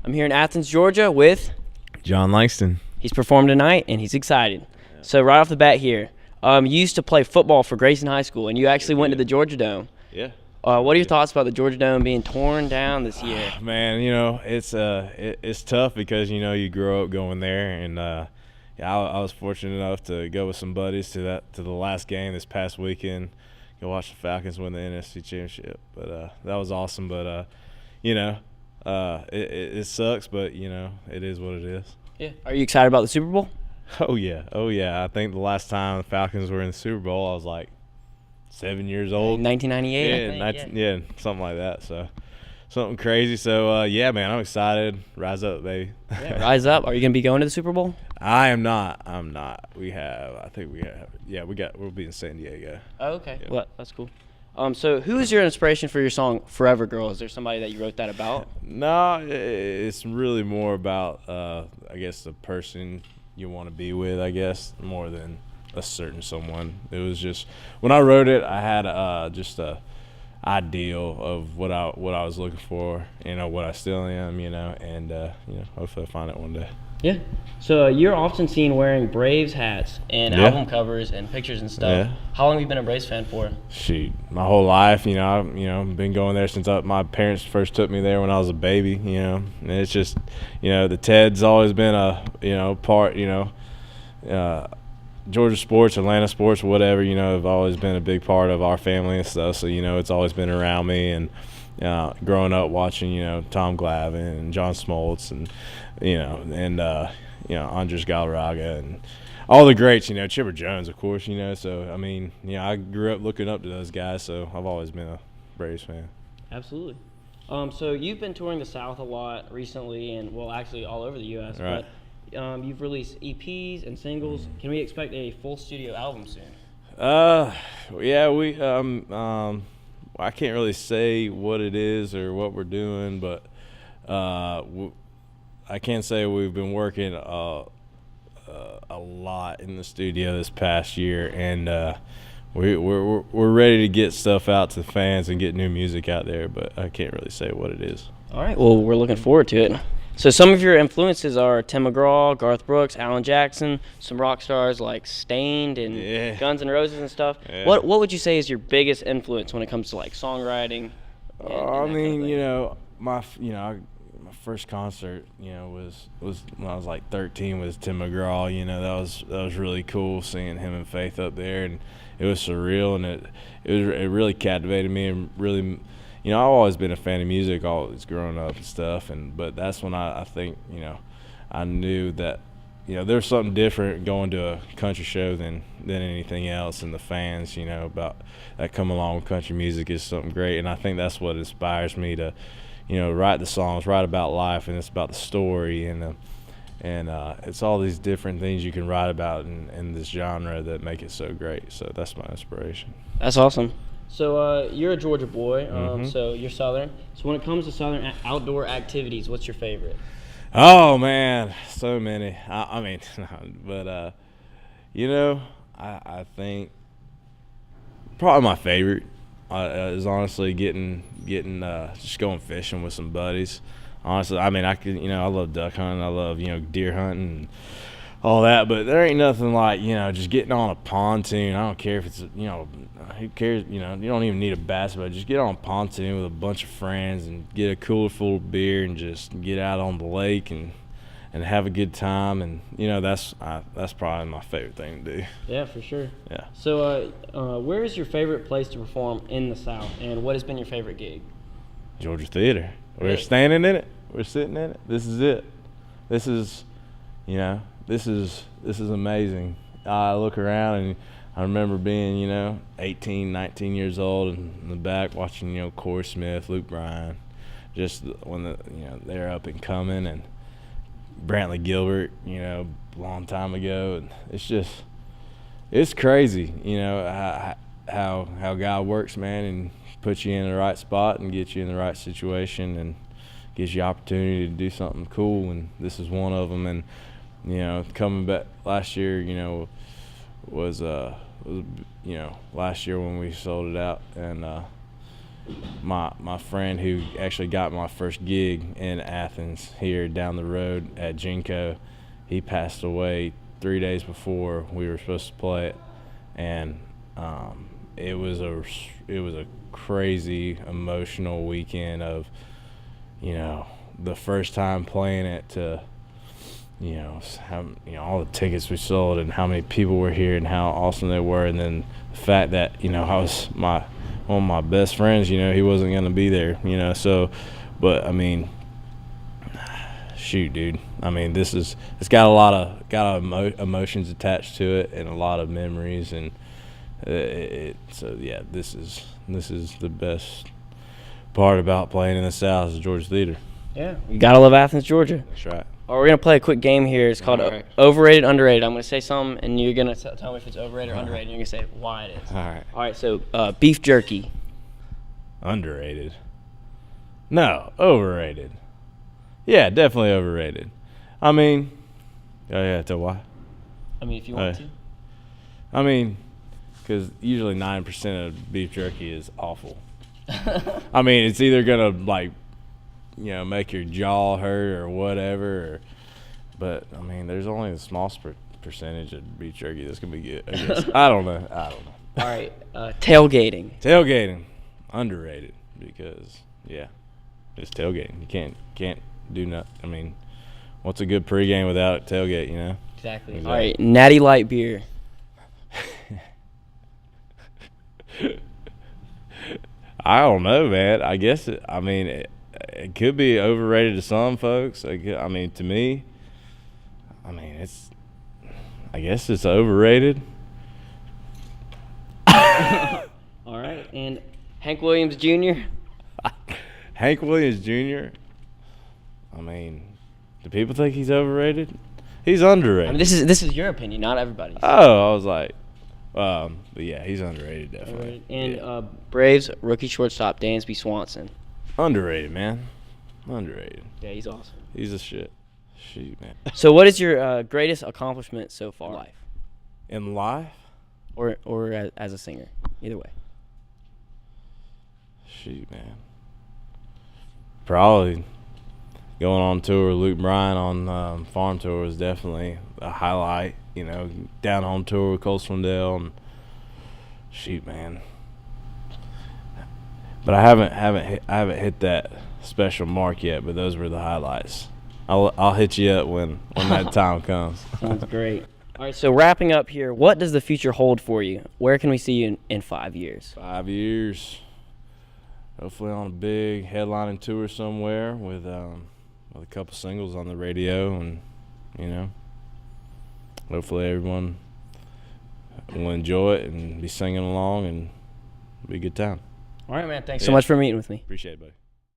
I'm here in Athens, Georgia with Jon Langston. He's performed tonight, and he's excited. Yeah. So right off the bat here, you used to play football for Grayson High School, and you actually went to the Georgia Dome. Yeah. What are your thoughts about the Georgia Dome being torn down this year? Man, it's tough because you grow up going there, and I was fortunate enough to go with some buddies to the last game this past weekend. Go watch the Falcons win the NFC Championship, but that was awesome. But it sucks, but it is what it is. Yeah. Are you excited about the Super Bowl? Oh yeah. I think the last time the Falcons were in the Super Bowl, I was like 7 years old. 1998. Yeah, something like that. So something crazy. So yeah, man, I'm excited. Rise up, baby. Yeah, rise up. Are you gonna be going to the Super Bowl? I'm not. We'll be in San Diego. Oh, okay. Yeah. Well, that's cool. So who is your inspiration for your song Forever Girl? Is there somebody that you wrote that about? No, it's really more about I guess the person you want to be with, I guess, more than a certain someone. It was just when I wrote it, I had just a ideal of what I was looking for, what I still am, and hopefully I find it one day. Yeah. So you're often seen wearing Braves hats and album covers and pictures and stuff. Yeah. How long have you been a Braves fan for? Shoot, my whole life. I've been going there since my parents first took me there when I was a baby. And it's just, the Ted's always been a part. Georgia sports, Atlanta sports, whatever. Have always been a big part of our family and stuff. So it's always been around me and. Growing up watching, Tom Glavine and John Smoltz and, Andres Galarraga and all the greats, Chipper Jones, of course, So, I grew up looking up to those guys, so I've always been a Braves fan. Absolutely. So you've been touring the South a lot recently and, well, actually all over the U.S., right. But you've released EPs and singles. Can we expect a full studio album soon? Yeah, we I can't really say what it is or what we're doing, but I can say we've been working a lot in the studio this past year, and we're ready to get stuff out to the fans and get new music out there, but I can't really say what it is. All right, well, we're looking forward to it. So some of your influences are Tim McGraw, Garth Brooks, Alan Jackson, some rock stars like Stained and Guns N' Roses and stuff. Yeah. What would you say is your biggest influence when it comes to like songwriting? My first concert, was when I was like 13 was Tim McGraw. That was really cool seeing him and Faith up there, and it was surreal, and it really captivated me and really. I've always been a fan of music, always growing up and stuff, but that's when I think, I knew that, there's something different going to a country show than anything else, and the fans, about that come along with country music is something great, and I think that's what inspires me to, write the songs, write about life, and it's about the story, and it's all these different things you can write about in this genre that make it so great. So that's my inspiration. That's awesome. So you're a Georgia boy, so you're Southern. So when it comes to Southern outdoor activities, what's your favorite? Oh, man, so many. I think probably my favorite is honestly getting just going fishing with some buddies. Honestly, I love duck hunting. I love, deer hunting and all that, but there ain't nothing like, just getting on a pontoon. I don't care if it's, who cares, you don't even need a bass boat. Just get on a pontoon with a bunch of friends and get a cooler full of beer and just get out on the lake and have a good time. And, that's probably my favorite thing to do. Yeah, for sure. Yeah. So where is your favorite place to perform in the South, and what has been your favorite gig? Georgia Theater. We're standing in it. We're sitting in it. This is it. This is amazing. I look around and I remember being, 18, 19 years old in the back watching, Corey Smith, Luke Bryan, just when they're up and coming, and Brantley Gilbert, a long time ago, and it's crazy, how God works, man, and puts you in the right spot and gets you in the right situation and gives you opportunity to do something cool, and this is one of them. And coming back last year, was last year when we sold it out, and my friend who actually got my first gig in Athens here down the road at Jinko, he passed away 3 days before we were supposed to play it, and it was a crazy emotional weekend of, the first time playing it to, how, all the tickets we sold and how many people were here and how awesome they were, and then the fact that I was one of my best friends, he wasn't going to be there, so, but I mean, shoot, dude, I mean, it's got a lot of emotions attached to it and a lot of memories, and so yeah, this is the best part about playing in the South is Georgia Theater. Yeah, you gotta love Athens, Georgia. That's right. All right, we're gonna play a quick game here. It's called Overrated, Underrated. I'm gonna say something, and you're gonna tell me if it's overrated or underrated. And you're gonna say why it is. All right. All right. So, beef jerky. Underrated. No, overrated. Yeah, definitely overrated. I mean, oh yeah, tell why. I mean, if you want to. I mean, because usually 9% of beef jerky is awful. I mean, it's either gonna make your jaw hurt or whatever, but I mean, there's only the small percentage of beef jerky that's gonna be good, I guess. I don't know. All right, tailgating. Tailgating, underrated, because it's tailgating. You can't do nothing. I mean, what's a good pregame without tailgate? Exactly. All right, Natty Light beer. I don't know, man. I guess it could be overrated to some folks. I mean, to me, I guess it's overrated. All right, and Hank Williams Jr. Hank Williams Jr. I mean, do people think he's overrated? He's underrated. I mean, this is your opinion, not everybody's. Oh, I was like, but yeah, he's underrated, definitely. And Braves rookie shortstop Dansby Swanson. Underrated, man. Underrated. Yeah, he's awesome. He's a shit. Shoot, man. So, what is your greatest accomplishment so far in life? In life? Or as a singer, either way. Shoot, man. Probably going on tour with Luke Bryan on Farm Tour was definitely a highlight. Down home tour with Cole Swindell, and shoot, man. But I haven't hit that special mark yet. But those were the highlights. I'll hit you up when that time comes. Sounds great. All right, so wrapping up here, what does the future hold for you? Where can we see you in 5 years? 5 years. Hopefully on a big headlining tour somewhere with a couple singles on the radio, and hopefully everyone will enjoy it and be singing along and be a good time. All right, man. Thanks so much for meeting with me. Appreciate it, buddy.